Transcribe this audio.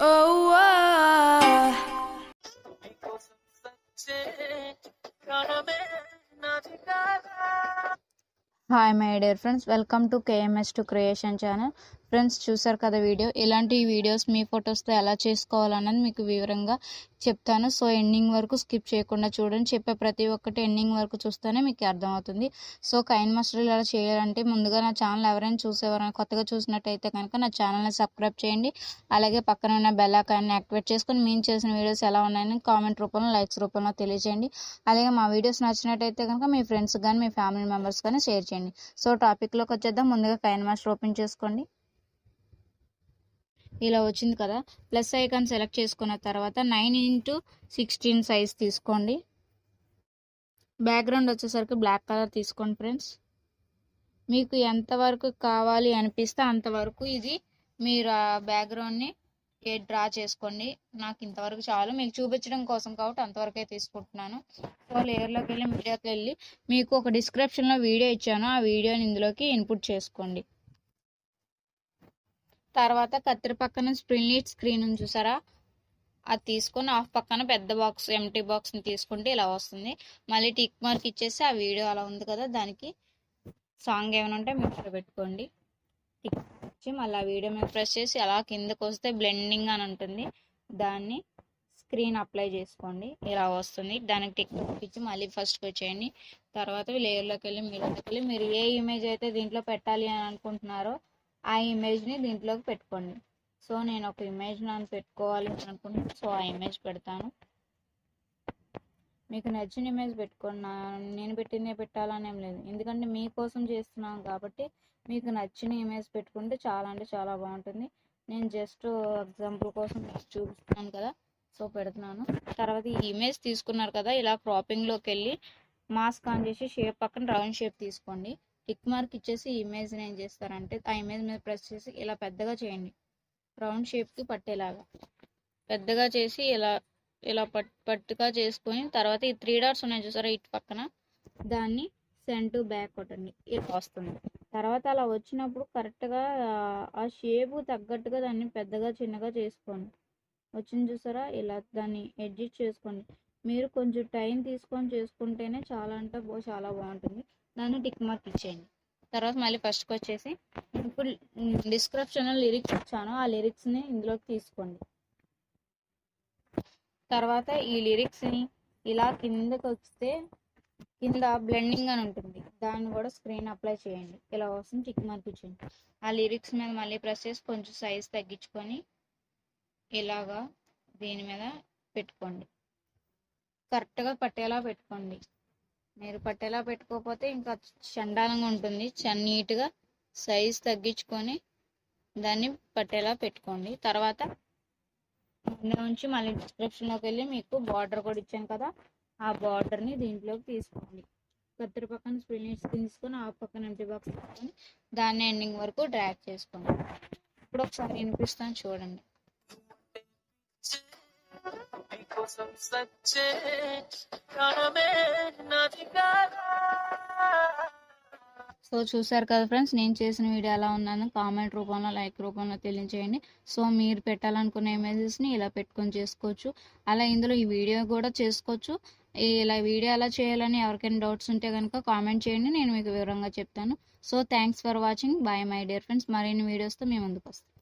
Oh, hi my dear friends, welcome to KMS2 Creation channel. Friends, చూసారు కదా video. ఇలాంటి videos మీ ఫొటోస్తో ఎలా చేసుకోవాలన్నది మీకు వివరంగా చెప్తాను. సో ఎండింగ్ వరకు స్కిప్ చేయకుండా చూడండి. చెప్పే ప్రతి ఒక్కటి ఎండింగ్ వరకు చూస్తేనే మీకు అర్థమవుతుంది. సో కైన్మాస్టర్ ఇలా చేయాలంటే ముందుగా నా ఛానల్ ఎవరైనా చూసేవారైనా కొత్తగా చూసినట్టయితే కనుక నా ఛానల్ని సబ్స్క్రైబ్ చేయండి. అలాగే పక్కన ఉన్న బెల్ ఐకాన్ని యాక్టివేట్ చేసుకొని మేము చేసిన వీడియోస్ ఎలా ఉన్నాయని కామెంట్ రూపంలో, లైక్స్ రూపంలో తెలియజేయండి. అలాగే మా వీడియోస్ నచ్చినట్టయితే కనుక మీ ఫ్రెండ్స్ కానీ మీ ఫ్యామిలీ మెంబర్స్ కానీ షేర్ చేయండి. సో టాపిక్లోకి వచ్చేద్దాం. ముందుగా కైన్మాస్టర్ ఓపెన్ చేసుకోండి. ఇలా వచ్చింది కదా. ప్లస్ ఐకాన్ సెలెక్ట్ చేసుకున్న తర్వాత 9x16 సైజ్ తీసుకోండి. బ్యాక్గ్రౌండ్ వచ్చేసరికి బ్లాక్ కలర్ తీసుకోండి ఫ్రెండ్స్. మీకు ఎంతవరకు కావాలి అనిపిస్తే అంతవరకు ఇది మీరు ఆ బ్యాక్గ్రౌండ్ని డ్రా చేసుకోండి. నాకు ఇంతవరకు చాలు, మీకు చూపించడం కోసం కాబట్టి అంతవరకే తీసుకుంటున్నాను. సో లేయర్లోకి వెళ్ళి మీడియాకి వెళ్ళి మీకు ఒక డిస్క్రిప్షన్లో వీడియో ఇచ్చాను, ఆ వీడియోని ఇందులోకి ఇన్పుట్ చేసుకోండి. తర్వాత కత్తిరి పక్కన స్ప్లిట్ స్క్రీన్ చూసారా, అది తీసుకొని ఆఫ్ పక్కన పెద్ద బాక్స్ ఎంటీ బాక్స్ని తీసుకుంటే ఇలా వస్తుంది. మళ్ళీ టిక్ మార్క్ ఇచ్చేసి ఆ వీడియో అలా ఉంది కదా, దానికి సాంగ్ ఏమైనా ఉంటే మీరు పెట్టుకోండి. టిక్ ఇచ్చి మళ్ళీ ఆ వీడియో మీద ప్రెస్ చేసి అలా కిందకు వస్తే బ్లెండింగ్ అని ఉంటుంది, దాన్ని స్క్రీన్ అప్లై చేసుకోండి. ఇలా వస్తుంది. దానికి టిక్ మార్క్ ఇచ్చి మళ్ళీ ఫస్ట్కి వచ్చేయండి. తర్వాత లేయర్లోకి వెళ్ళి మీరు ఏ ఇమేజ్ అయితే దీంట్లో పెట్టాలి అని అనుకుంటున్నారో ఆ ఇమేజ్ని దీంట్లోకి పెట్టుకోండి. సో నేను ఒక ఇమేజ్ నన్ను పెట్టుకోవాలి అనుకుంటున్నాను, సో ఆ ఇమేజ్ పెడతాను. మీకు నచ్చిన ఇమేజ్ పెట్టుకోండి, నేను పెట్టిందే పెట్టాలని ఏం లేదు, ఎందుకంటే మీకోసం చేస్తున్నాను కాబట్టి మీకు నచ్చిన ఇమేజ్ పెట్టుకుంటే చాలా అంటే చాలా బాగుంటుంది. నేను జస్ట్ ఎగ్జాంపుల్ కోసం చూపిస్తున్నాను కదా, సో పెడుతున్నాను. తర్వాత ఈ ఇమేజ్ తీసుకున్నారు కదా, ఇలా క్రాపింగ్లోకి వెళ్ళి మాస్క్ ఆన్ చేసి షేప్ పక్కన రౌండ్ షేప్ తీసుకోండి. టిక్ మార్క్ ఇచ్చేసి ఈ ఇమేజ్ని ఏం చేస్తారంటే ఆ ఇమేజ్ మీద ప్రెస్ చేసి ఇలా పెద్దగా చేయండి, రౌండ్ షేప్కి పట్టేలాగా పెద్దగా చేసి ఇలా పట్టుగా చేసుకొని తర్వాత ఈ 3 డాట్స్ ఉన్నాయి చూసారా ఇటు పక్కన, దాన్ని సెండ్ టు బ్యాక్ కొట్టండి, ఇలా వస్తుంది. తర్వాత అలా వచ్చినప్పుడు కరెక్ట్గా ఆ షేపు తగ్గట్టుగా దాన్ని పెద్దగా చిన్నగా చేసుకోండి. వచ్చింది చూసారా, ఇలా దాన్ని ఎడ్జిట్ చేసుకోండి. మీరు కొంచెం టైం తీసుకొని చేసుకుంటేనే చాలా అంటే చాలా బాగుంటుంది. దాన్ని టిక్ మార్క్ ఇచ్చేయండి. తర్వాత మళ్ళీ ఫస్ట్కి వచ్చేసి ఇప్పుడు డిస్క్రిప్షన్లో లిరిక్స్ ఇచ్చాను, ఆ లిరిక్స్ని ఇందులోకి తీసుకోండి. తర్వాత ఈ లిరిక్స్ని ఇలా కిందకి వస్తే కింద బ్లెండింగ్ అని ఉంటుంది, దాన్ని కూడా స్క్రీన్ అప్లై చేయండి. ఇలా వస్తుంది, టిక్ మార్క్ ఇచ్చేయండి. ఆ లిరిక్స్ మీద మళ్ళీ ప్రెస్ చేసి కొంచెం సైజ్ తగ్గించుకొని ఇలాగా దీని మీద పెట్టుకోండి. కరెక్ట్గా పట్టేలా పెట్టుకోండి. మీరు పట్టేలా పెట్టుకోకపోతే ఇంకా చండాలంగా ఉంటుంది. నీట్గా సైజ్ తగ్గించుకొని దాన్ని పట్టేలా పెట్టుకోండి. తర్వాత నుంచి మళ్ళీ డిస్క్రిప్షన్లోకి వెళ్ళి మీకు బార్డర్ కూడా ఇచ్చాను కదా, ఆ బార్డర్ని దీంట్లోకి తీసుకోండి. కత్తిరి పక్కన స్ప్లిట్ తీసుకొని ఆ పక్కన ఎంటీ బాక్స్ తీసుకొని దాన్ని ఎండింగ్ వరకు డ్రాగ్ చేసుకోండి. ఇప్పుడు ఒకసారి వినిపిస్తాను చూడండి. సో చూసారు కదా ఫ్రెండ్స్, నేను చేసిన వీడియో ఎలా ఉన్నాను కామెంట్ రూపంలో, లైక్ రూపంలో తెలియజేయండి. సో మీరు పెట్టాలనుకునే ఇమేజెస్ని ఇలా పెట్టుకొని చేసుకోవచ్చు. అలా ఇందులో ఈ వీడియో కూడా చేసుకోవచ్చు. ఇలా వీడియో ఎలా చేయాలని ఎవరికైనా డౌట్స్ ఉంటే కనుక కామెంట్ చేయండి, నేను మీకు వివరంగా చెప్తాను. So thanks for watching. Bye my dear friends. మరిన్ని వీడియోస్తో మేము ముందుకు వస్తాం.